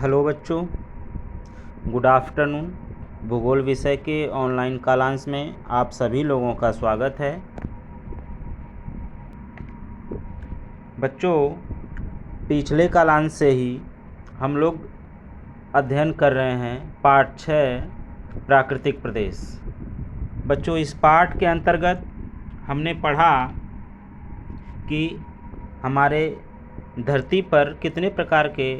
Hello बच्चों, good afternoon. भूगोल विषय के ऑनलाइन कालांश में आप सभी लोगों का स्वागत है। बच्चों, पिछले कालांश से ही हम लोग अध्ययन कर रहे हैं पाठ 6 प्राकृतिक प्रदेश। बच्चों, इस पाठ के अंतर्गत हमने पढ़ा कि हमारे धरती पर कितने प्रकार के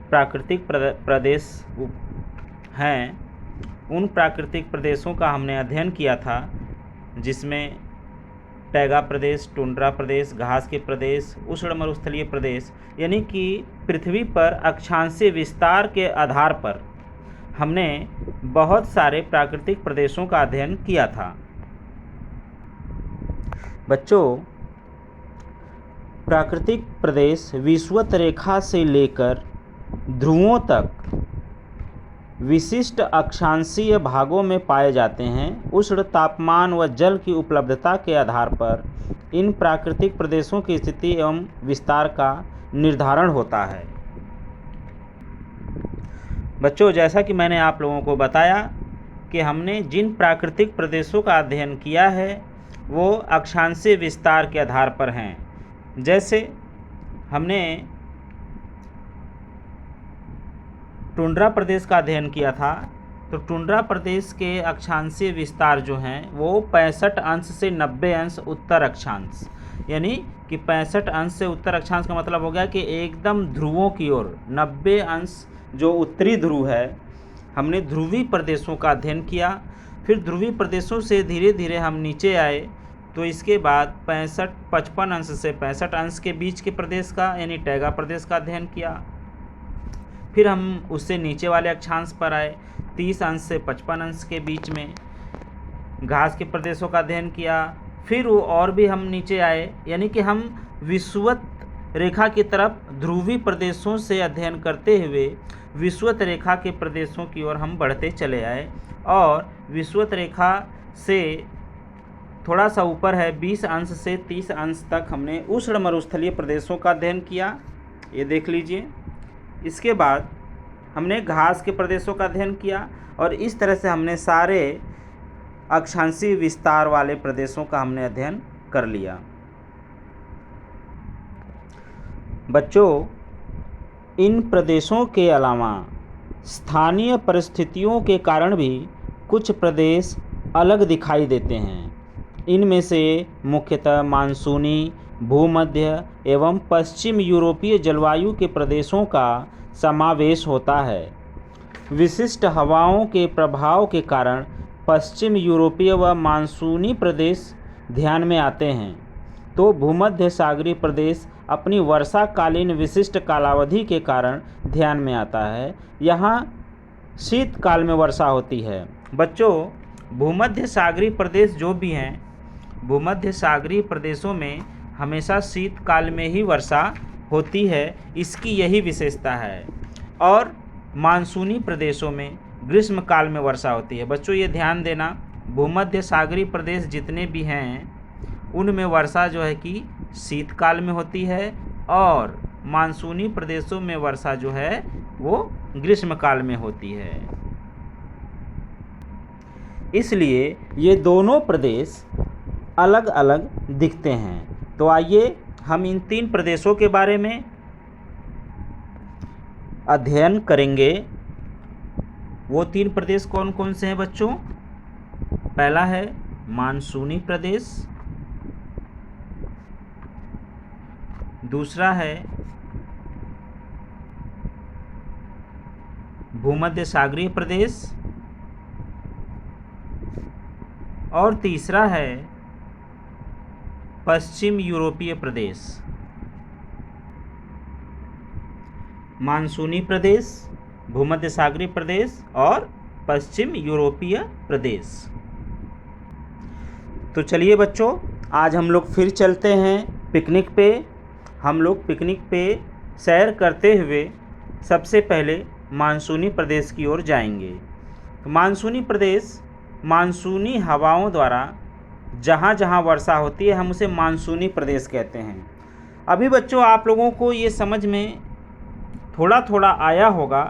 प्राकृतिक प्रदेश हैं। उन प्राकृतिक प्रदेशों का हमने अध्ययन किया था, जिसमें टैगा प्रदेश, टुंड्रा प्रदेश, घास के प्रदेश, उष्ण मरुस्थलीय प्रदेश, यानी कि पृथ्वी पर अक्षांशीय विस्तार के आधार पर हमने बहुत सारे प्राकृतिक प्रदेशों का अध्ययन किया था। बच्चों, प्राकृतिक प्रदेश विषुवत रेखा से लेकर ध्रुवों तक विशिष्ट अक्षांशीय भागों में पाए जाते हैं। उष्ण तापमान व जल की उपलब्धता के आधार पर इन प्राकृतिक प्रदेशों की स्थिति एवं विस्तार का निर्धारण होता है। बच्चों, जैसा कि मैंने आप लोगों को बताया कि हमने जिन प्राकृतिक प्रदेशों का अध्ययन किया है वो अक्षांशीय विस्तार के आधार पर हैं। जैसे हमने टुंड्रा प्रदेश का अध्ययन किया था, तो टुंड्रा प्रदेश के अक्षांशीय विस्तार जो हैं वो 65 अंश से 90 अंश उत्तर अक्षांश, यानी कि 65 अंश से उत्तर अक्षांश का मतलब हो गया कि एकदम ध्रुवों की ओर, 90 अंश जो उत्तरी ध्रुव है। हमने ध्रुवीय प्रदेशों का अध्ययन किया। फिर ध्रुवीय प्रदेशों से धीरे धीरे हम नीचे आए, तो इसके बाद 55 अंश से 65 अंश के बीच के प्रदेश का, यानी टैगा प्रदेश का अध्ययन किया। फिर हम उससे नीचे वाले अक्षांश पर आए, 30 अंश से 55 अंश के बीच में घास के प्रदेशों का अध्ययन किया। फिर वो और भी हम नीचे आए, यानी कि हम विषुवत रेखा की तरफ ध्रुवीय प्रदेशों से अध्ययन करते हुए विषुवत रेखा के प्रदेशों की ओर हम बढ़ते चले आए। और विषुवत रेखा से थोड़ा सा ऊपर है, 20 अंश से 30 अंश तक हमने उष्ण मरुस्थलीय प्रदेशों का अध्ययन किया। ये देख लीजिए। इसके बाद हमने घास के प्रदेशों का अध्ययन किया, और इस तरह से हमने सारे अक्षांशीय विस्तार वाले प्रदेशों का हमने अध्ययन कर लिया। बच्चों, इन प्रदेशों के अलावा स्थानीय परिस्थितियों के कारण भी कुछ प्रदेश अलग दिखाई देते हैं। इनमें से मुख्यतः मानसूनी, भूमध्य एवं पश्चिम यूरोपीय जलवायु के प्रदेशों का समावेश होता है। विशिष्ट हवाओं के प्रभाव के कारण पश्चिम यूरोपीय व मानसूनी प्रदेश ध्यान में आते हैं, तो भूमध्य सागरीय प्रदेश अपनी वर्षाकालीन विशिष्ट कालावधि के कारण ध्यान में आता है। यहाँ शीतकाल में वर्षा होती है। बच्चों, भूमध्य सागरीय प्रदेश जो भी हैं, भूमध्य सागरीय प्रदेशों में हमेशा शीतकाल में ही वर्षा होती है, इसकी यही विशेषता है। और मानसूनी प्रदेशों में ग्रीष्मकाल में वर्षा होती है। बच्चों, ये ध्यान देना, भूमध्य सागरीय प्रदेश जितने भी हैं उनमें वर्षा जो है कि शीतकाल में होती है, और मानसूनी प्रदेशों में वर्षा जो है वो ग्रीष्मकाल में होती है। इसलिए ये दोनों प्रदेश अलग अलग दिखते हैं। तो आइए हम इन 3 प्रदेशों के बारे में अध्ययन करेंगे। वो 3 प्रदेश कौन कौन से हैं बच्चों? पहला है मानसूनी प्रदेश, दूसरा है भूमध्य सागरीय प्रदेश, और तीसरा है पश्चिम यूरोपीय प्रदेश। मानसूनी प्रदेश, भूमध्य सागरीय प्रदेश और पश्चिम यूरोपीय प्रदेश। तो चलिए बच्चों, आज हम लोग फिर चलते हैं पिकनिक पे। हम लोग पिकनिक पे सैर करते हुए सबसे पहले मानसूनी प्रदेश की ओर जाएंगे। तो मानसूनी प्रदेश मानसूनी हवाओं द्वारा जहाँ जहाँ वर्षा होती है हम उसे मानसूनी प्रदेश कहते हैं। अभी बच्चों आप लोगों को ये समझ में थोड़ा थोड़ा आया होगा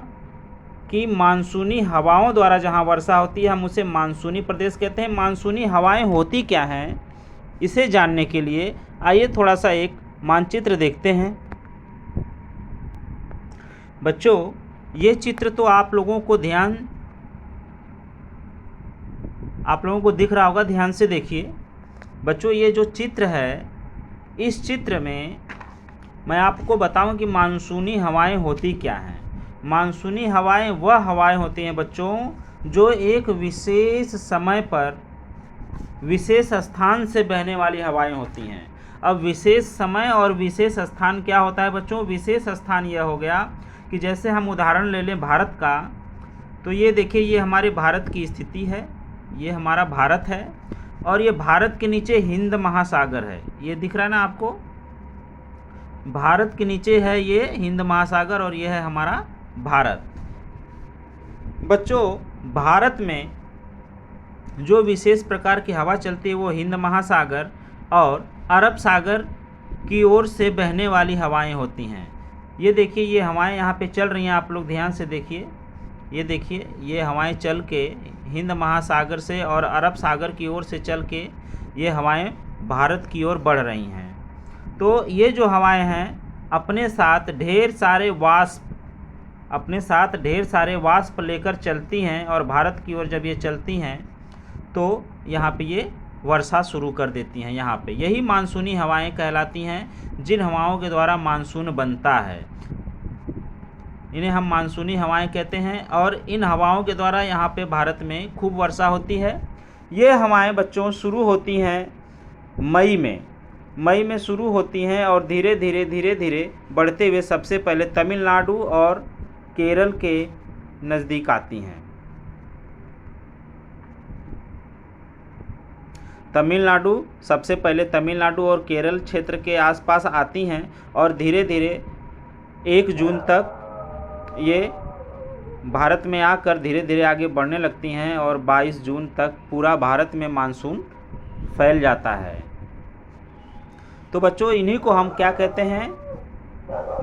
कि मानसूनी हवाओं द्वारा जहाँ वर्षा होती है हम उसे मानसूनी प्रदेश कहते हैं। मानसूनी हवाएं होती क्या हैं, इसे जानने के लिए आइए थोड़ा सा एक मानचित्र देखते हैं। बच्चों, ये चित्र तो आप लोगों को दिख रहा होगा, ध्यान से देखिए। बच्चों, ये जो चित्र है, इस चित्र में मैं आपको बताऊं कि मानसूनी हवाएं होती क्या हैं। मानसूनी हवाएं वह हवाएं होती हैं बच्चों जो एक विशेष समय पर विशेष स्थान से बहने वाली हवाएं होती हैं। अब विशेष समय और विशेष स्थान क्या होता है बच्चों? विशेष स्थान यह हो गया कि जैसे हम उदाहरण ले लें भारत का, तो ये देखिए, ये हमारे भारत की स्थिति है, ये हमारा भारत है और ये भारत के नीचे हिंद महासागर है। ये दिख रहा है ना आपको? भारत के नीचे है ये हिंद महासागर और ये है हमारा भारत। बच्चों, भारत में जो विशेष प्रकार की हवा चलती है वो हिंद महासागर और अरब सागर की ओर से बहने वाली हवाएं होती हैं। ये देखिए, ये हवाएं यहाँ पे चल रही हैं, आप लोग ध्यान से देखिए। ये देखिए, ये हवाएं चल के हिंद महासागर से और अरब सागर की ओर से चल के ये हवाएं भारत की ओर बढ़ रही हैं। तो ये जो हवाएं हैं अपने साथ ढेर सारे वाष्प लेकर चलती हैं और भारत की ओर जब ये चलती हैं तो यहाँ पे ये वर्षा शुरू कर देती हैं। यहाँ पे यही मानसूनी हवाएं कहलाती हैं, जिन हवाओं के द्वारा मानसून बनता है इन्हें हम मानसूनी हवाएं कहते हैं। और इन हवाओं के द्वारा यहाँ पे भारत में खूब वर्षा होती है। ये हवाएं बच्चों शुरू होती हैं मई में शुरू होती हैं और धीरे धीरे बढ़ते हुए सबसे पहले तमिलनाडु और केरल के नज़दीक आती हैं। सबसे पहले तमिलनाडु और केरल क्षेत्र के आसपास आती हैं और धीरे धीरे 1 जून तक ये भारत में आकर धीरे धीरे आगे बढ़ने लगती हैं और 22 जून तक पूरा भारत में मानसून फैल जाता है। तो बच्चों, इन्हीं को हम क्या कहते हैं?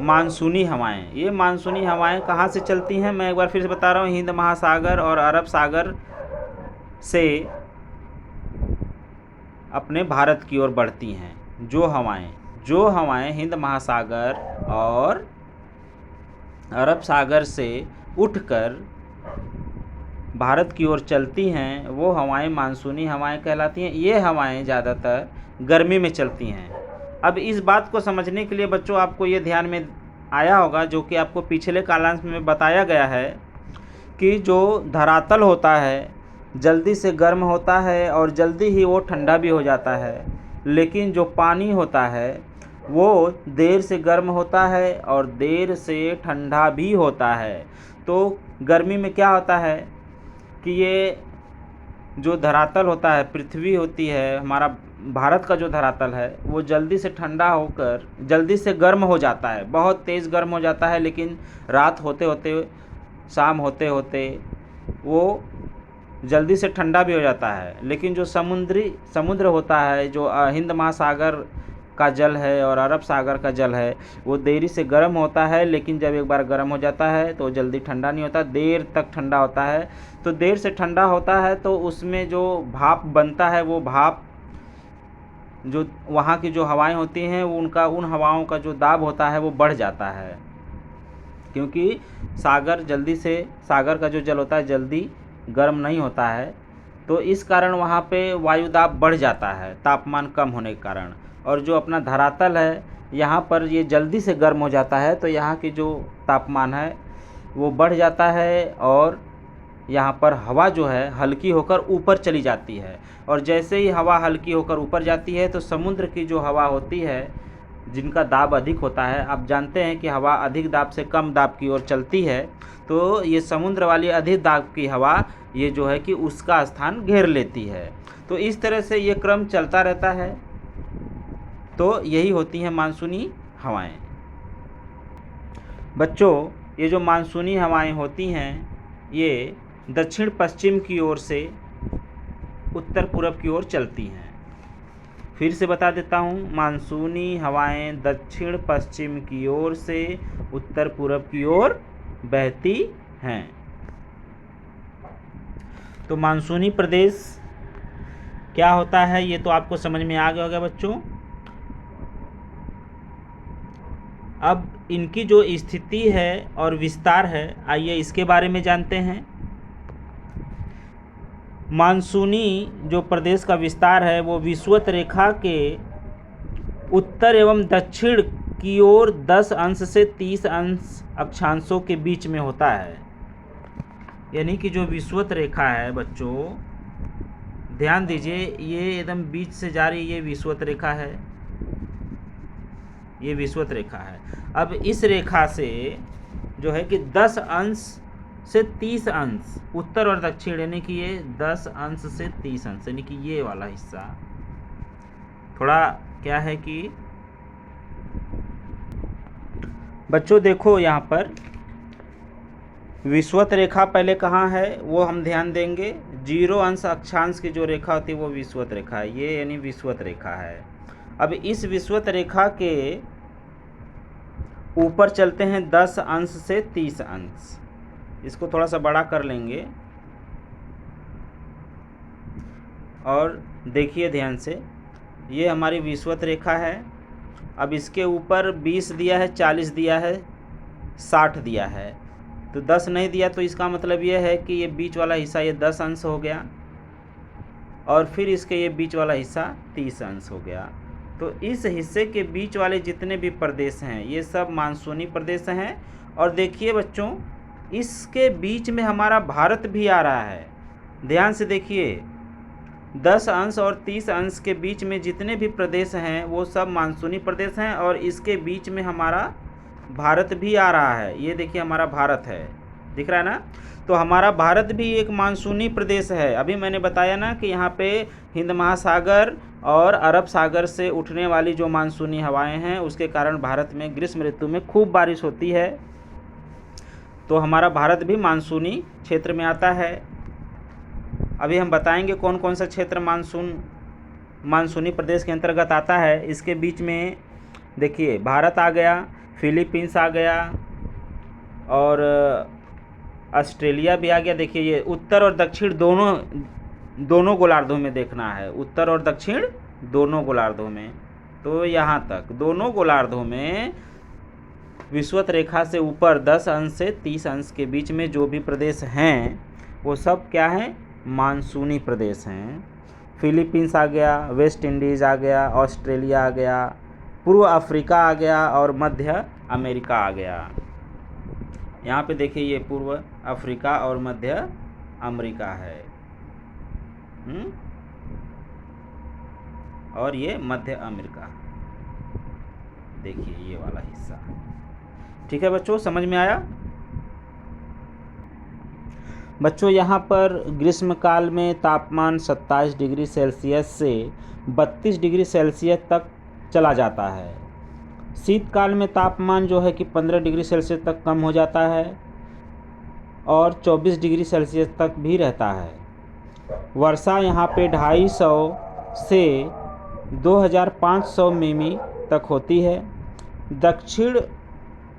मानसूनी हवाएं। ये मानसूनी हवाएं कहाँ से चलती हैं? मैं एक बार फिर से बता रहा हूँ, हिंद महासागर और अरब सागर से अपने भारत की ओर बढ़ती हैं। जो हवाएं हिंद महासागर और अरब सागर से उठकर भारत की ओर चलती हैं वो हवाएं मानसूनी हवाएं कहलाती हैं। ये हवाएं ज़्यादातर गर्मी में चलती हैं। अब इस बात को समझने के लिए बच्चों आपको ये ध्यान में आया होगा, जो कि आपको पिछले कालांश में बताया गया है, कि जो धरातल होता है जल्दी से गर्म होता है और जल्दी ही वो ठंडा भी हो जाता है, लेकिन जो पानी होता है वो देर से गर्म होता है और देर से ठंडा भी होता है। तो गर्मी में क्या होता है कि ये जो धरातल होता है, पृथ्वी होती है, हमारा भारत का जो धरातल है वो जल्दी से ठंडा होकर जल्दी से गर्म हो जाता है, बहुत तेज़ गर्म हो जाता है, लेकिन रात होते होते, शाम होते होते वो जल्दी से ठंडा भी हो जाता है। लेकिन जो समुद्र होता है, जो हिंद महासागर का जल है और अरब सागर का जल है, वो देरी से गर्म होता है, लेकिन जब एक बार गर्म हो जाता है तो जल्दी ठंडा नहीं होता, देर तक ठंडा होता है। तो देर से ठंडा होता है तो उसमें जो भाप बनता है, वो भाप जो वहाँ की जो हवाएं होती हैं उन हवाओं का जो दाब होता है वो बढ़ जाता है, क्योंकि सागर का जो जल होता है जल्दी गर्म नहीं होता है। तो इस कारण वहाँ पे वायु दाब बढ़ जाता है तापमान कम होने के कारण। और जो अपना धरातल है यहाँ पर ये जल्दी से गर्म हो जाता है, तो यहाँ की जो तापमान है वो बढ़ जाता है और यहाँ पर हवा जो है हल्की होकर ऊपर चली जाती है। और जैसे ही हवा हल्की होकर ऊपर जाती है तो समुद्र की जो हवा होती है, जिनका दाब अधिक होता है, आप जानते हैं कि हवा अधिक दाब से कम दाब की ओर चलती है, तो ये समुद्र वाली अधिक दाब की हवा ये जो है कि उसका स्थान घेर लेती है। तो इस तरह से ये क्रम चलता रहता है। तो यही होती हैं मानसूनी हवाएं। बच्चों, ये जो मानसूनी हवाएं होती हैं ये दक्षिण पश्चिम की ओर से उत्तर पूर्व की ओर चलती हैं। फिर से बता देता हूँ, मानसूनी हवाएं दक्षिण पश्चिम की ओर से उत्तर पूर्व की ओर बहती हैं। तो मानसूनी प्रदेश क्या होता है ये तो आपको समझ में आ गया होगा बच्चों। अब इनकी जो स्थिति है और विस्तार है, आइए इसके बारे में जानते हैं। मानसूनी जो प्रदेश का विस्तार है वो विषुवत रेखा के उत्तर एवं दक्षिण की ओर 10 अंश से 30 अंश अक्षांशों के बीच में होता है। यानी कि जो विषुवत रेखा है बच्चों, ध्यान दीजिए, ये एकदम बीच से जा रही, ये विषुवत रेखा है, ये विषुवत रेखा है। अब इस रेखा से जो है कि 10 अंश से 30 अंश उत्तर और दक्षिण, यानी कि ये 10 अंश से 30 अंश, यानी कि ये वाला हिस्सा थोड़ा क्या है कि बच्चों देखो यहाँ पर विषुवत रेखा पहले कहाँ है वो हम ध्यान देंगे। 0 अंश अक्षांश की जो रेखा होती है वो विषुवत रेखा है, ये यानी विषुवत रेखा है। अब इस विषुवत रेखा के ऊपर चलते हैं 10 अंश से 30 अंश, इसको थोड़ा सा बड़ा कर लेंगे और देखिए ध्यान से, ये हमारी विषुवत रेखा है। अब इसके ऊपर 20 दिया है, 40 दिया है, 60 दिया है, तो 10 नहीं दिया, तो इसका मतलब ये है कि ये बीच वाला हिस्सा ये 10 अंश हो गया और फिर इसके ये बीच वाला हिस्सा 30 अंश हो गया। तो इस हिस्से के बीच वाले जितने भी प्रदेश हैं ये सब मानसूनी प्रदेश हैं। और देखिए बच्चों, इसके बीच में हमारा भारत भी आ रहा है। ध्यान से देखिए, 10 अंश और 30 अंश के बीच में जितने भी प्रदेश हैं वो सब मानसूनी प्रदेश हैं और इसके बीच में हमारा भारत भी आ रहा है। ये देखिए हमारा भारत है, दिख रहा है ना। तो हमारा भारत भी एक मानसूनी प्रदेश है। अभी मैंने बताया ना कि यहाँ पे हिंद महासागर और अरब सागर से उठने वाली जो मानसूनी हवाएं हैं उसके कारण भारत में ग्रीष्म ऋतु में खूब बारिश होती है। तो हमारा भारत भी मानसूनी क्षेत्र में आता है। अभी हम बताएंगे कौन कौन सा क्षेत्र मानसूनी प्रदेश के अंतर्गत आता है। इसके बीच में देखिए भारत आ गया, फिलीपींस आ गया और ऑस्ट्रेलिया भी आ गया। देखिए ये उत्तर और दक्षिण दोनों गोलार्धों में देखना है, उत्तर और दक्षिण दोनों गोलार्धों में। तो यहाँ तक दोनों गोलार्धों में विषुवत रेखा से ऊपर 10 अंश से 30 अंश के बीच में जो भी प्रदेश हैं वो सब क्या हैं, मानसूनी प्रदेश हैं। फिलीपींस आ गया, वेस्ट इंडीज़ आ गया, ऑस्ट्रेलिया आ गया, पूर्व अफ्रीका आ गया और मध्य अमेरिका आ गया। यहाँ पे देखिए ये पूर्व अफ्रीका और मध्य अमेरिका है, और ये मध्य अमेरिका, देखिए ये वाला हिस्सा। ठीक है बच्चों, समझ में आया। बच्चों यहाँ पर ग्रीष्म काल में तापमान 27 डिग्री सेल्सियस से 32 डिग्री सेल्सियस तक चला जाता है। शीतकाल में तापमान जो है कि 15 डिग्री सेल्सियस तक कम हो जाता है और 24 डिग्री सेल्सियस तक भी रहता है। वर्षा यहाँ पे 250 से 2500 मिमी तक होती है। दक्षिण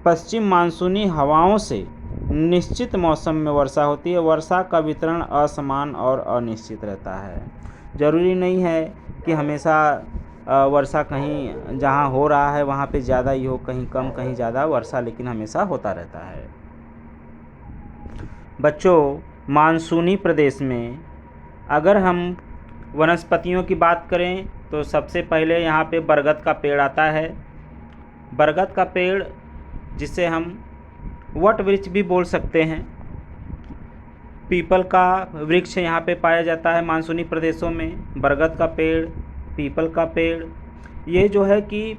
पश्चिम मानसूनी हवाओं से निश्चित मौसम में वर्षा होती है। वर्षा का वितरण असमान और अनिश्चित रहता है। ज़रूरी नहीं है कि हमेशा वर्षा कहीं जहाँ हो रहा है वहाँ पे ज़्यादा ही हो, कहीं कम कहीं ज़्यादा वर्षा, लेकिन हमेशा होता रहता है। बच्चों मानसूनी प्रदेश में अगर हम वनस्पतियों की बात करें तो सबसे पहले यहाँ पे बरगद का पेड़ आता है। बरगद का पेड़ जिसे हम वट वृक्ष भी बोल सकते हैं। पीपल का वृक्ष यहाँ पे पाया जाता है मानसूनी प्रदेशों में। बरगद का पेड़, पीपल का पेड़, ये जो है कि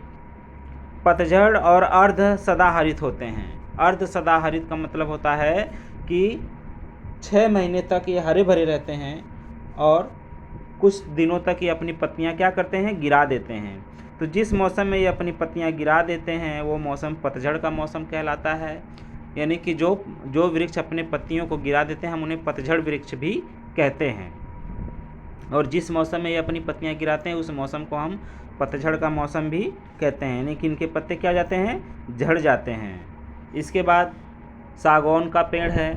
पतझड़ और अर्ध सदाहरित होते हैं। अर्ध सदाहरित का मतलब होता है कि 6 महीने तक ये हरे भरे रहते हैं और कुछ दिनों तक ये अपनी पत्तियाँ क्या करते हैं, गिरा देते हैं। तो जिस मौसम में ये अपनी पत्तियाँ गिरा देते हैं वो मौसम पतझड़ का मौसम कहलाता है। यानी कि जो वृक्ष अपने पत्तियों को गिरा देते हैं हम उन्हें पतझड़ वृक्ष भी कहते हैं। और जिस मौसम में ये अपनी पत्तियां गिराते हैं उस मौसम को हम पतझड़ का मौसम भी कहते हैं, यानी कि इनके पत्ते क्या हो जाते हैं, झड़ जाते हैं। इसके बाद सागौन का पेड़ है,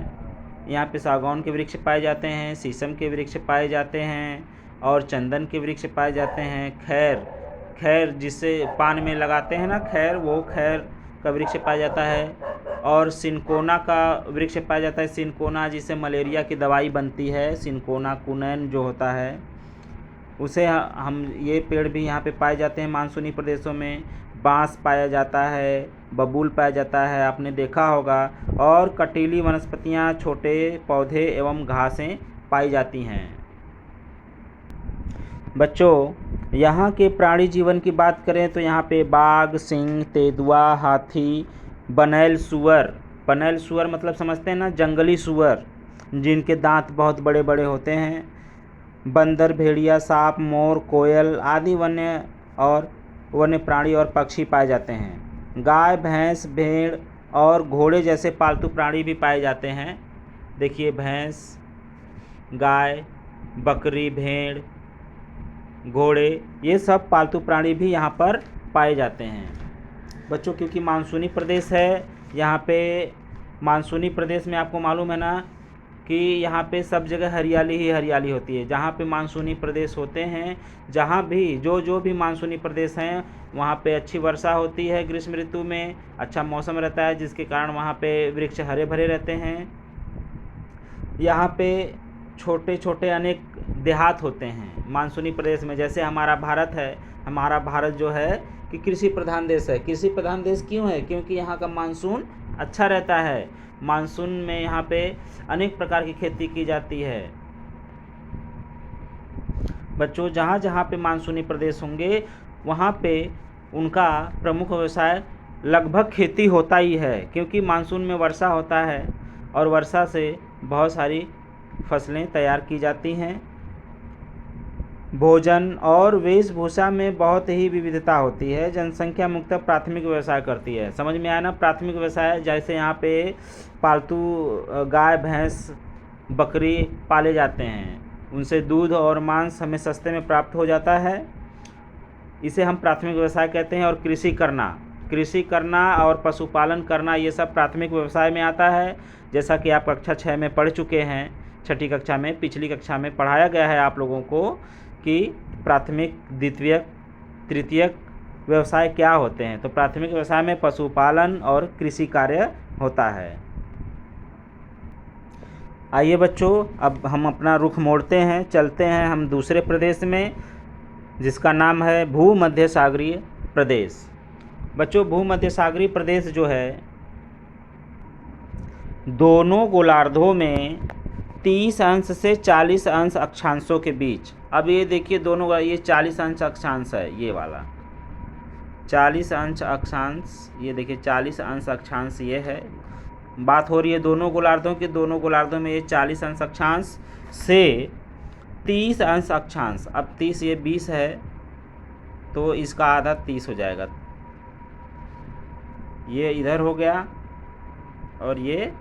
यहाँ पे सागौन के वृक्ष पाए जाते हैं, शीशम के वृक्ष पाए जाते हैं और चंदन के वृक्ष पाए जाते हैं। खैर जिससे पान में लगाते हैं ना खैर, वो खैर का वृक्ष पाया जाता है। और सिनकोना का वृक्ष पाया जाता है, सिनकोना जिससे मलेरिया की दवाई बनती है, सिनकोना कुनैन जो होता है उसे हम ये पेड़ भी यहाँ पे पाए जाते हैं मानसूनी प्रदेशों में। बांस पाया जाता है, बबूल पाया जाता है, आपने देखा होगा। और कटीली वनस्पतियाँ, छोटे पौधे एवं घासें पाई जाती हैं। बच्चों यहाँ के प्राणी जीवन की बात करें तो यहाँ पे बाघ, सिंह, तेंदुआ, हाथी, बनैल सुअर मतलब समझते हैं ना, जंगली सुअर जिनके दांत बहुत बड़े बड़े होते हैं, बंदर, भेड़िया, सांप, मोर, कोयल आदि वन्य प्राणी और पक्षी पाए जाते हैं। गाय, भैंस, भेड़ और घोड़े जैसे पालतू प्राणी भी पाए जाते हैं। देखिए भैंस, गाय, बकरी, भेड़, घोड़े, ये सब पालतू प्राणी भी यहाँ पर पाए जाते हैं। बच्चों क्योंकि मानसूनी प्रदेश है, यहाँ पे मानसूनी प्रदेश में आपको मालूम है ना कि यहाँ पे सब जगह हरियाली ही हरियाली होती है। जहाँ पे मानसूनी प्रदेश होते हैं, जहाँ भी जो भी मानसूनी प्रदेश हैं वहाँ पे अच्छी वर्षा होती है, ग्रीष्म ऋतु में अच्छा मौसम रहता है, जिसके कारण वहाँ पे वृक्ष हरे भरे रहते हैं। यहाँ पे छोटे छोटे अनेक देहात होते हैं मानसूनी प्रदेश में। जैसे हमारा भारत है, हमारा भारत जो है कि कृषि प्रधान देश है। कृषि प्रधान देश क्यों है? क्योंकि यहाँ का मानसून अच्छा रहता है। मानसून में यहाँ पे अनेक प्रकार की खेती की जाती है। बच्चों जहाँ जहाँ पे मानसूनी प्रदेश होंगे वहाँ पे उनका प्रमुख व्यवसाय लगभग खेती होता ही है, क्योंकि मानसून में वर्षा होता है और वर्षा से बहुत सारी फसलें तैयार की जाती हैं। भोजन और वेशभूषा में बहुत ही विविधता होती है। जनसंख्या मुख्यतः प्राथमिक व्यवसाय करती है। समझ में आया ना? प्राथमिक व्यवसाय जैसे यहाँ पे पालतू गाय, भैंस, बकरी पाले जाते हैं, उनसे दूध और मांस हमें सस्ते में प्राप्त हो जाता है, इसे हम प्राथमिक व्यवसाय कहते हैं। और कृषि करना और पशुपालन करना ये सब प्राथमिक व्यवसाय में आता है। जैसा कि आप कक्षा 6 में पढ़ चुके हैं, छठी कक्षा में, पिछली कक्षा में पढ़ाया गया है आप लोगों को कि प्राथमिक, द्वितीयक, तृतीयक व्यवसाय क्या होते हैं। तो प्राथमिक व्यवसाय में पशुपालन और कृषि कार्य होता है। आइए बच्चों, अब हम अपना रुख मोड़ते हैं, चलते हैं हम दूसरे प्रदेश में जिसका नाम है भूमध्य सागरीय प्रदेश। बच्चों भूमध्य सागरीय प्रदेश जो है दोनों गोलार्धों में 30 अंश से 40 अंश अक्षांशों के बीच। अब ये देखिए दोनों, ये 40 अंश अक्षांश है, ये वाला 40 अंश अक्षांश, ये देखिए 40 अंश अक्षांश ये है। बात हो रही है दोनों गोलार्धों की। दोनों गोलार्धों में ये 40 अंश अक्षांश से 30 अंश अक्षांश। अब 30 ये 20 है तो इसका आधा 30 हो जाएगा। ये इधर हो गया और ये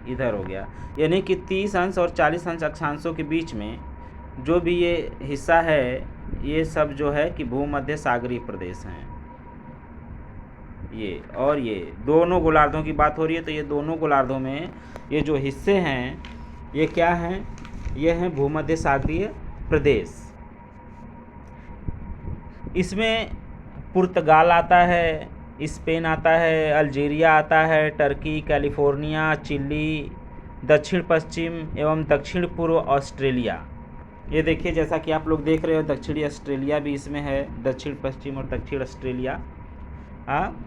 इधर हो गया, यानी कि 30 अंश और 40 अंश अक्षांशों के बीच में जो भी ये हिस्सा है, ये सब जो है कि भूमध्य सागरीय प्रदेश हैं। ये और ये दोनों गोलार्धों की बात हो रही है, तो ये दोनों गोलार्धों में ये जो हिस्से हैं ये क्या हैं? ये हैं भूमध्य सागरीय प्रदेश। इसमें पुर्तगाल आता है, स्पेन आता है, अल्जीरिया आता है, टर्की, कैलिफोर्निया, चिली, दक्षिण पश्चिम एवं दक्षिण पूर्व ऑस्ट्रेलिया। ये देखिए जैसा कि आप लोग देख रहे हो, दक्षिणी ऑस्ट्रेलिया भी इसमें है, दक्षिण पश्चिम और दक्षिण ऑस्ट्रेलिया। हाँ,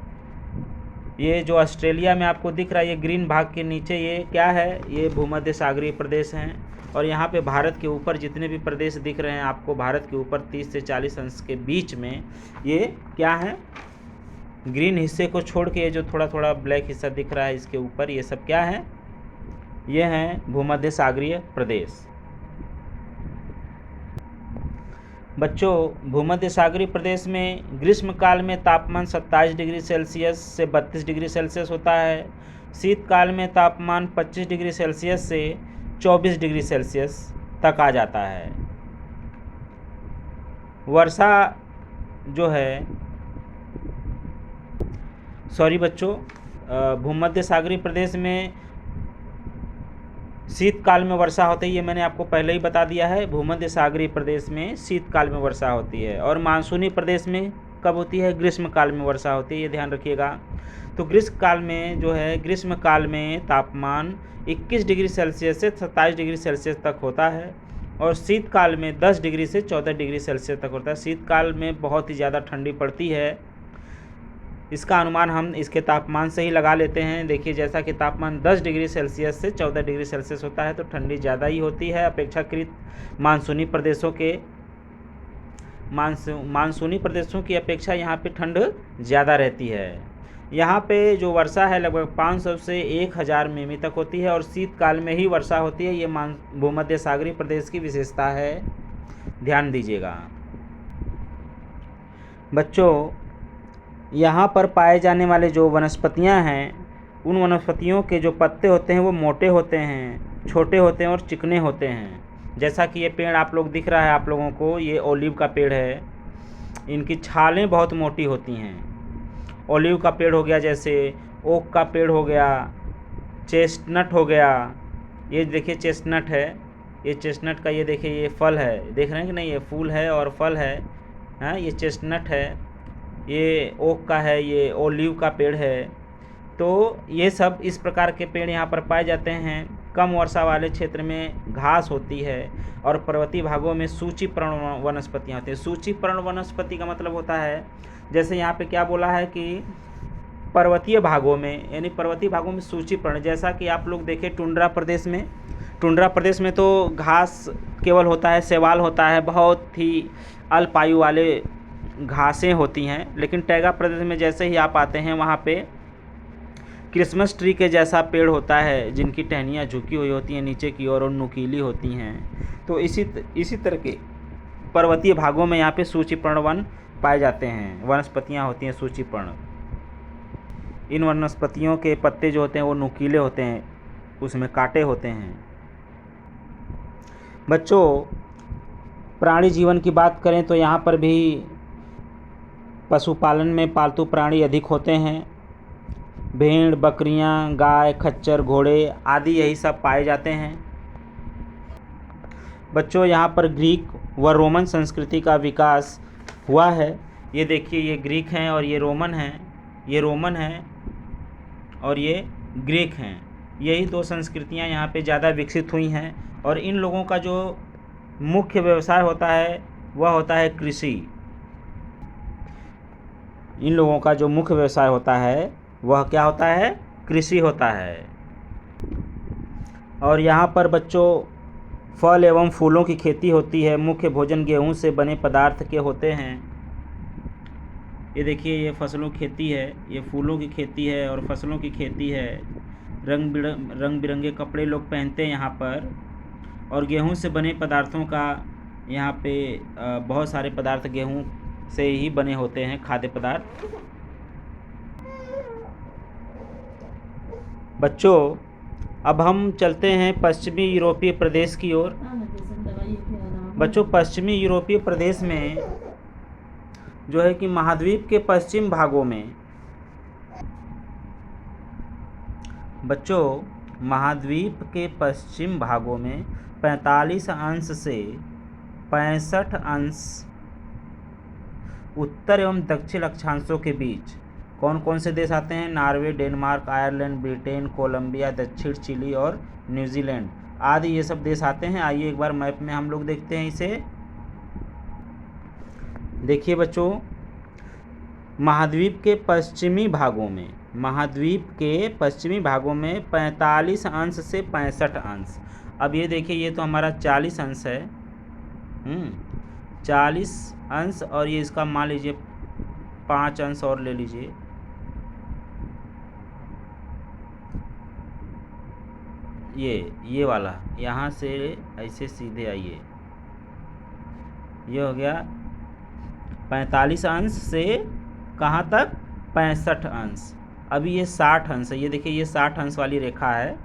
ये जो ऑस्ट्रेलिया में आपको दिख रहा है, ये ग्रीन भाग के नीचे ये क्या है? ये भूमध्य सागरीय प्रदेश हैं। और यहाँ पे भारत के ऊपर जितने भी प्रदेश दिख रहे हैं आपको, भारत के ऊपर 30 से 40 अंश के बीच में ये क्या है? ग्रीन हिस्से को छोड़ के ये जो थोड़ा थोड़ा ब्लैक हिस्सा दिख रहा है इसके ऊपर, ये सब क्या है? ये हैं भूमध्य सागरीय प्रदेश। बच्चों भूमध्य सागरीय प्रदेश में ग्रीष्म काल में तापमान 27 डिग्री सेल्सियस से 32 डिग्री सेल्सियस होता है। शीतकाल में तापमान 25 डिग्री सेल्सियस से 24 डिग्री सेल्सियस तक आ जाता है। वर्षा जो है, सॉरी बच्चों, भूमध्य सागरीय प्रदेश में शीतकाल में वर्षा होती है, ये मैंने आपको पहले ही बता दिया है। भूमध्य सागरीय प्रदेश में शीतकाल में वर्षा होती है। और मानसूनी प्रदेश में कब होती है? ग्रीष्मकाल में वर्षा होती है, ये ध्यान रखिएगा। तो ग्रीष्मकाल में जो है, ग्रीष्मकाल में तापमान 21 डिग्री सेल्सियस से 27 डिग्री सेल्सियस तक होता है और शीतकाल में 10 डिग्री से 14 डिग्री सेल्सियस तक होता है। शीतकाल में बहुत ही ज़्यादा ठंडी पड़ती है। इसका अनुमान हम इसके तापमान से ही लगा लेते हैं। देखिए, जैसा कि तापमान 10 डिग्री सेल्सियस से 14 डिग्री सेल्सियस होता है तो ठंडी ज़्यादा ही होती है अपेक्षाकृत मानसूनी प्रदेशों के। मानसूनी प्रदेशों की अपेक्षा यहाँ पे ठंड ज़्यादा रहती है। यहाँ पे जो वर्षा है लगभग 500 से 1000 मिमी तक होती है और शीतकाल में ही वर्षा होती है। ये भूमध्य सागरीय प्रदेश की विशेषता है, ध्यान दीजिएगा। बच्चों, यहाँ पर पाए जाने वाले जो वनस्पतियाँ हैं, उन वनस्पतियों के जो पत्ते होते हैं वो मोटे होते हैं, छोटे होते हैं और चिकने होते हैं। जैसा कि ये पेड़ आप लोग दिख रहा है आप लोगों को, ये ओलिव का पेड़ है। इनकी छालें बहुत मोटी होती हैं। ओलिव का पेड़ हो गया, जैसे ओक का पेड़ हो गया, चेस्टनट हो गया। ये देखिए चेस्टनट है, ये चेस्टनट का ये देखिए ये फल है, देख रहे हैं कि नहीं? ये फूल है और फल है। हाँ, ये चेस्टनट है, ये ओक का है, ये ओलिव का पेड़ है। तो ये सब इस प्रकार के पेड़ यहाँ पर पाए जाते हैं। कम वर्षा वाले क्षेत्र में घास होती है और पर्वतीय भागों में सूचीपर्ण वनस्पतियाँ होती हैं। सूचीपर्ण वनस्पति का मतलब होता है, जैसे यहाँ पे क्या बोला है कि पर्वतीय भागों में, यानी पर्वतीय भागों में सूचीपर्ण। जैसा कि आप लोग देखें टुंड्रा प्रदेश में तो घास केवल होता है, शैवाल होता है, बहुत ही अल्प आयु वाले घासें होती हैं। लेकिन टैगा प्रदेश में जैसे ही आप आते हैं वहाँ पे क्रिसमस ट्री के जैसा पेड़ होता है, जिनकी टहनियाँ झुकी हुई होती हैं नीचे की ओर और नुकीली होती हैं। तो इसी तरह के पर्वतीय भागों में यहाँ पे सूचीपर्ण वन पाए जाते हैं, वनस्पतियाँ होती हैं सूचीपर्ण। इन वनस्पतियों के पत्ते जो होते हैं वो नुकीले होते हैं, उसमें कांटे होते हैं। बच्चों, प्राणी जीवन की बात करें तो यहाँ पर भी पशुपालन में पालतू प्राणी अधिक होते हैं। भेड़, बकरियां, गाय, खच्चर, घोड़े आदि यही सब पाए जाते हैं। बच्चों, यहाँ पर ग्रीक व रोमन संस्कृति का विकास हुआ है। ये देखिए, ये ग्रीक हैं और ये रोमन हैं, ये रोमन हैं और ये ग्रीक हैं। यही दो संस्कृतियाँ यहाँ पे ज़्यादा विकसित हुई हैं और इन लोगों का जो मुख्य व्यवसाय होता है वह होता है कृषि। इन लोगों का जो मुख्य व्यवसाय होता है वह क्या होता है? कृषि होता है। और यहाँ पर बच्चों फल एवं फूलों की खेती होती है। मुख्य भोजन गेहूं से बने पदार्थ के होते हैं। ये देखिए, ये फसलों की खेती है, ये फूलों की खेती है और फसलों की खेती है। रंग बिरंगे कपड़े लोग पहनते हैं यहाँ पर। और गेहूं से बने पदार्थों का यहाँ पे बहुत सारे पदार्थ गेहूं से ही बने होते हैं, खाद्य पदार्थ। बच्चों, अब हम चलते हैं पश्चिमी यूरोपीय प्रदेश की ओर। बच्चों, पश्चिमी यूरोपीय प्रदेश में जो है कि महाद्वीप के पश्चिम भागों में, बच्चों महाद्वीप के पश्चिम भागों में 45 अंश से 65 अंश उत्तर एवं दक्षिण अक्षांशों के बीच कौन कौन से देश आते हैं? Norway, Denmark, Ireland, Britain, Colombia, दक्षिण चिली और न्यूजीलैंड आदि ये सब देश आते हैं। आइए एक बार मैप में हम लोग देखते हैं इसे। देखिए बच्चों, महाद्वीप के पश्चिमी भागों में 45 अंश से 65 अंश। अब ये देखिए, ये तो हमारा 40 अंश है, 40 अंश, और ये इसका मान लीजिए 5 अंश और ले लीजिए। ये वाला यहाँ से ऐसे सीधे आइए, ये हो गया 45 अंश से कहाँ तक? 65 अंश। अभी ये 60 अंश है, ये देखिए ये 60 अंश वाली रेखा है,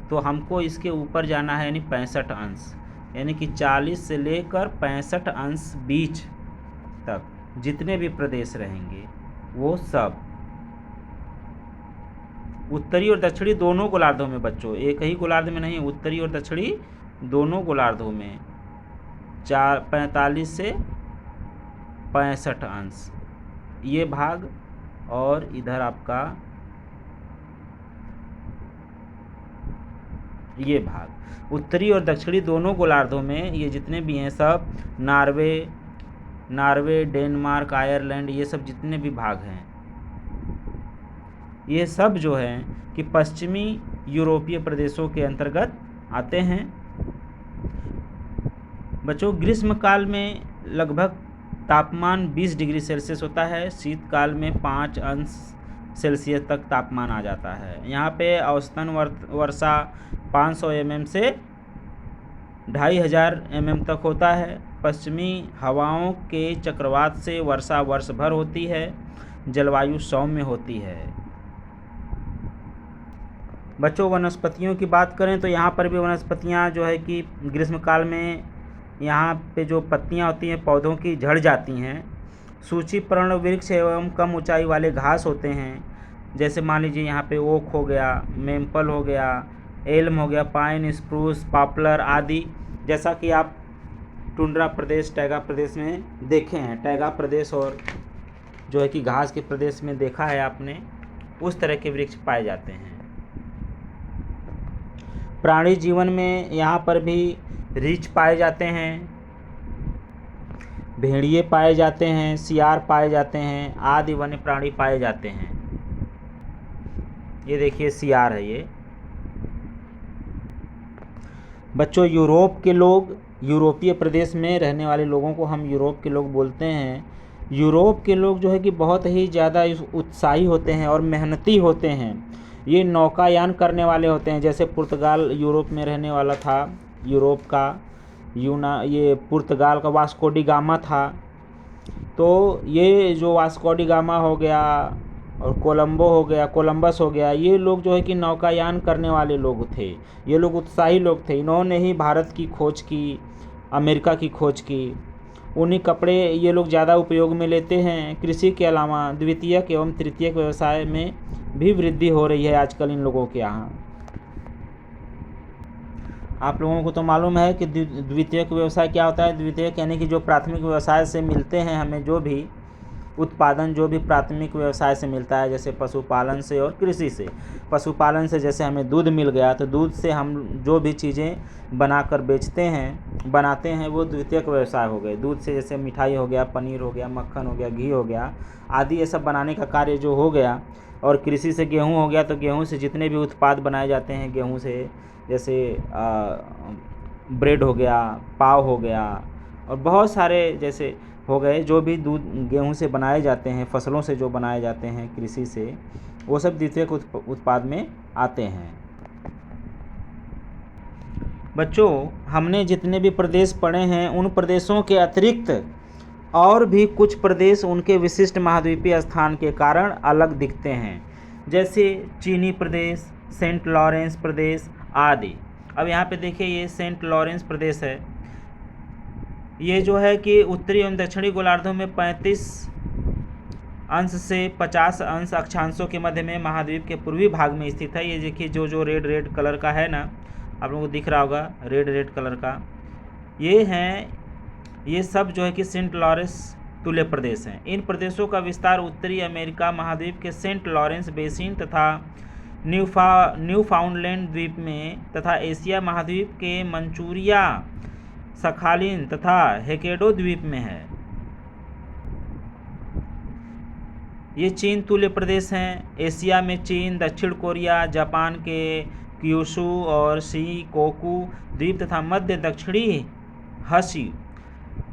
तो हमको इसके ऊपर जाना है, यानी 65 अंश, यानी कि 40 से लेकर 65 अंश बीच तक जितने भी प्रदेश रहेंगे वो सब उत्तरी और दक्षिणी दोनों गोलार्धों में बच्चों, एक ही गोलार्ध में नहीं, उत्तरी और दक्षिणी दोनों गोलार्धों में 45 से 65 अंश ये भाग, और इधर आपका ये भाग उत्तरी और दक्षिणी दोनों गोलार्धों में ये जितने भी हैं सब नॉर्वे, डेनमार्क, आयरलैंड, ये सब जितने भी भाग हैं ये सब जो हैं कि पश्चिमी यूरोपीय प्रदेशों के अंतर्गत आते हैं। बच्चों ग्रीष्मकाल में लगभग तापमान 20 डिग्री सेल्सियस होता है, शीतकाल में 5 अंश सेल्सियस तक तापमान आ जाता है। यहाँ पे औसतन वर्षा 500 mm से 2500 mm तक होता है। पश्चिमी हवाओं के चक्रवात से वर्षा वर्ष भर होती है, जलवायु सौम्य होती है। बच्चों वनस्पतियों की बात करें तो यहाँ पर भी वनस्पतियाँ जो है कि ग्रीष्मकाल में यहाँ पे जो पत्तियाँ होती हैं पौधों की झड़ जाती हैं। सूचीपर्ण वृक्ष एवं कम ऊंचाई वाले घास होते हैं, जैसे मान लीजिए यहाँ पे ओक हो गया, मेपल हो गया, एल्म हो गया, पाइन, स्प्रूस, पॉपुलर आदि, जैसा कि आप टुंड्रा प्रदेश, टैगा प्रदेश में देखे हैं। टैगा प्रदेश और जो है कि घास के प्रदेश में देखा है आपने, उस तरह के वृक्ष पाए जाते हैं। प्राणी जीवन में यहाँ पर भी रीछ पाए जाते हैं, भेड़िए पाए जाते हैं, सियार पाए जाते हैं, आदि वन्य प्राणी पाए जाते हैं। ये देखिए सियार है ये। बच्चों यूरोप के लोग, यूरोपीय प्रदेश में रहने वाले लोगों को हम यूरोप के लोग बोलते हैं। यूरोप के लोग जो है कि बहुत ही ज़्यादा उत्साही होते हैं और मेहनती होते हैं। ये नौकायान करने वाले होते हैं, जैसे पुर्तगाल यूरोप में रहने वाला था, यूरोप का ये पुर्तगाल का वास्को डी गामा था। तो ये जो वास्को डी गामा हो गया और कोलंबस हो गया, ये लोग जो है कि नौकायान करने वाले लोग थे। ये लोग उत्साही लोग थे। इन्होंने ही भारत की खोज की, अमेरिका की खोज की। उन्हीं कपड़े ये लोग ज़्यादा उपयोग में लेते हैं। कृषि के अलावा द्वितीयक एवं तृतीयक व्यवसाय में भी वृद्धि हो रही है आजकल इन लोगों के यहाँ। आप लोगों को तो मालूम है कि द्वितीयक व्यवसाय क्या होता है। द्वितीयक यानी कि जो प्राथमिक व्यवसाय से मिलते हैं हमें जो भी उत्पादन, जो भी प्राथमिक व्यवसाय से मिलता है, जैसे पशुपालन से और कृषि से। पशुपालन से जैसे हमें दूध मिल गया, तो दूध से हम जो भी चीज़ें बनाकर बनाते हैं वो द्वितीयक व्यवसाय हो गए। दूध से जैसे मिठाई हो गया, पनीर हो गया, मक्खन हो गया, घी हो गया आदि, ये सब बनाने का कार्य जो हो गया। और कृषि से गेहूँ हो गया, तो गेहूँ से जितने भी उत्पाद बनाए जाते हैं गेहूँ से, जैसे ब्रेड हो गया, पाव हो गया और बहुत सारे जैसे हो गए, जो भी दूध गेहूं से बनाए जाते हैं, फसलों से जो बनाए जाते हैं कृषि से, वो सब द्वितीयक उत्पाद में आते हैं। बच्चों हमने जितने भी प्रदेश पढ़े हैं उन प्रदेशों के अतिरिक्त और भी कुछ प्रदेश उनके विशिष्ट महाद्वीपीय स्थान के कारण अलग दिखते हैं, जैसे चीनी प्रदेश, सेंट लॉरेंस प्रदेश आदि। अब यहाँ पे देखिए ये सेंट लॉरेंस प्रदेश है। ये जो है कि उत्तरी एवं दक्षिणी गोलार्धों में 35 अंश से 50 अंश अक्षांशों के मध्य में महाद्वीप के पूर्वी भाग में स्थित है। ये देखिए जो रेड कलर का है ना, आप लोगों को दिख रहा होगा रेड कलर का, ये सब जो है कि सेंट लॉरेंस तुल्य प्रदेश हैं। इन प्रदेशों का विस्तार उत्तरी अमेरिका महाद्वीप के सेंट लॉरेंस बेसिन तथा न्यूफाउंडलैंड द्वीप में तथा एशिया महाद्वीप के मंचूरिया, सखालिन तथा हेकेडो द्वीप में है। ये चीन तुल्य प्रदेश हैं। एशिया में चीन, दक्षिण कोरिया, जापान के क्यूशू और शिकोकू द्वीप तथा मध्य दक्षिणी हसी।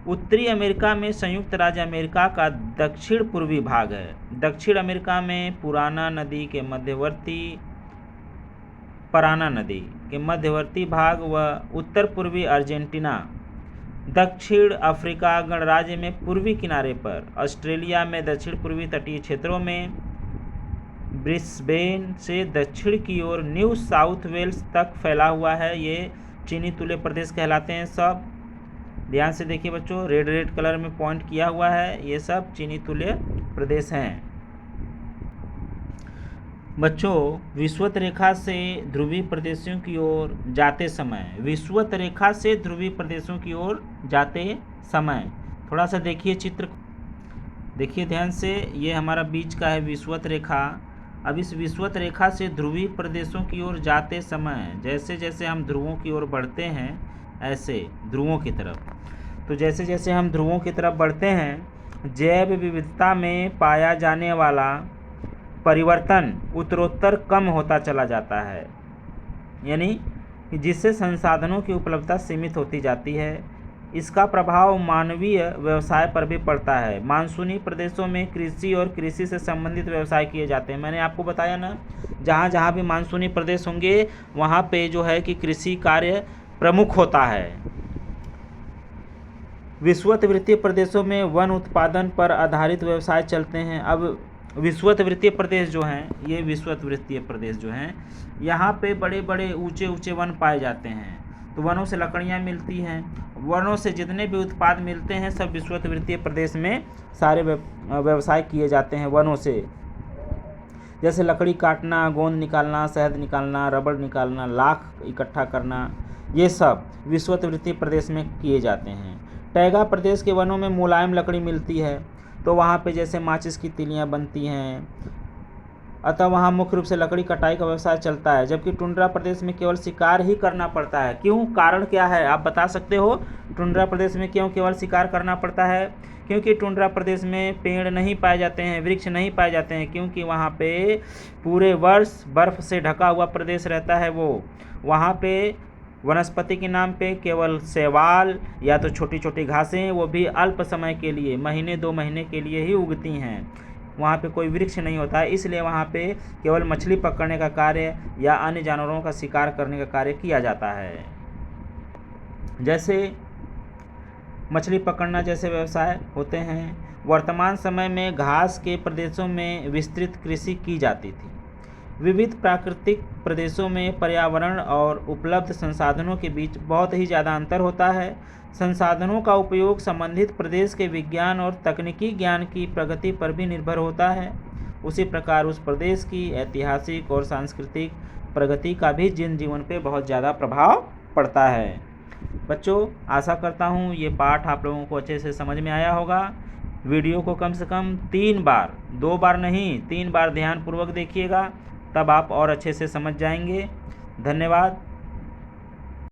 उत्तरी अमेरिका में संयुक्त राज्य अमेरिका का दक्षिण पूर्वी भाग है। दक्षिण अमेरिका में पराना नदी के मध्यवर्ती भाग व उत्तर पूर्वी अर्जेंटीना, दक्षिण अफ्रीका गणराज्य में पूर्वी किनारे पर, ऑस्ट्रेलिया में दक्षिण पूर्वी तटीय क्षेत्रों में, ब्रिस्बेन से दक्षिण की ओर न्यू साउथ वेल्स तक फैला हुआ है। ये चीनी तुल्य प्रदेश कहलाते हैं सब। ध्यान से देखिए बच्चों, रेड रेड कलर में पॉइंट किया हुआ है, ये सब चीनी तुल्य प्रदेश हैं। बच्चों, विषुवत रेखा से ध्रुवीय प्रदेशों की ओर जाते समय, विषुवत रेखा से ध्रुवीय प्रदेशों की ओर जाते समय थोड़ा सा देखिए चित्र, देखिए ध्यान से, ये हमारा बीच का है विषुवत रेखा। अब इस विषुवत रेखा से ध्रुवीय प्रदेशों की ओर जाते समय, जैसे जैसे हम ध्रुवों की ओर बढ़ते हैं, ऐसे ध्रुवों की तरफ, तो जैसे जैसे हम ध्रुवों की तरफ बढ़ते हैं, जैव विविधता में पाया जाने वाला परिवर्तन उत्तरोत्तर कम होता चला जाता है, यानी जिससे संसाधनों की उपलब्धता सीमित होती जाती है। इसका प्रभाव मानवीय व्यवसाय पर भी पड़ता है। मानसूनी प्रदेशों में कृषि और कृषि से संबंधित व्यवसाय किए जाते हैं। मैंने आपको बताया ना, जहाँ जहाँ भी मानसूनी प्रदेश होंगे वहाँ पे जो है कि कृषि कार्य प्रमुख होता है। विषुवत वृत्तीय प्रदेशों में वन उत्पादन पर आधारित व्यवसाय चलते हैं। अब विषुवत वृत्तीय प्रदेश जो हैं, ये विषुवत वृत्तीय प्रदेश जो हैं, यहाँ पे बड़े बड़े ऊंचे ऊंचे वन पाए जाते हैं, तो वनों से लकड़ियाँ मिलती हैं। वनों से जितने भी उत्पाद मिलते हैं सब विषुवत वृत्तीय प्रदेश में सारे व्यवसाय किए जाते हैं वनों से, जैसे लकड़ी काटना, गोंद निकालना, शहद निकालना, रबड़ निकालना, लाख इकट्ठा करना, ये सब विषुवत वृत्तीय प्रदेश में किए जाते हैं। टैगा प्रदेश के वनों में मुलायम लकड़ी मिलती है, तो वहाँ पे जैसे माचिस की तिलियाँ बनती हैं, अतः वहाँ मुख्य रूप से लकड़ी कटाई का व्यवसाय चलता है। जबकि टुंड्रा प्रदेश में केवल शिकार ही करना पड़ता है। क्यों, कारण क्या है, आप बता सकते हो? टुंड्रा प्रदेश में क्यों केवल शिकार करना पड़ता है? क्योंकि टुंड्रा प्रदेश में पेड़ नहीं पाए जाते हैं, वृक्ष नहीं पाए जाते हैं, क्योंकि वहाँ पे पूरे वर्ष बर्फ़ से ढका हुआ प्रदेश रहता है। वो वहाँ पे वनस्पति के नाम पे केवल शैवाल या तो छोटी छोटी घासें, वो भी अल्प समय के लिए, महीने 2 महीने के लिए ही उगती हैं। वहाँ पे कोई वृक्ष नहीं होता है, इसलिए वहाँ पे केवल मछली पकड़ने का कार्य या अन्य जानवरों का शिकार करने का कार्य किया जाता है। जैसे मछली पकड़ना जैसे व्यवसाय होते हैं। वर्तमान समय में घास के प्रदेशों में विस्तृत कृषि की जाती थी। विविध प्राकृतिक प्रदेशों में पर्यावरण और उपलब्ध संसाधनों के बीच बहुत ही ज़्यादा अंतर होता है। संसाधनों का उपयोग संबंधित प्रदेश के विज्ञान और तकनीकी ज्ञान की प्रगति पर भी निर्भर होता है। उसी प्रकार उस प्रदेश की ऐतिहासिक और सांस्कृतिक प्रगति का भी जनजीवन पे बहुत ज़्यादा प्रभाव पड़ता है। बच्चों, आशा करता हूँ ये पाठ आप लोगों को अच्छे से समझ में आया होगा। वीडियो को कम से कम 3 बार, 2 बार नहीं 3 बार ध्यानपूर्वक देखिएगा, तब आप और अच्छे से समझ जाएंगे। धन्यवाद।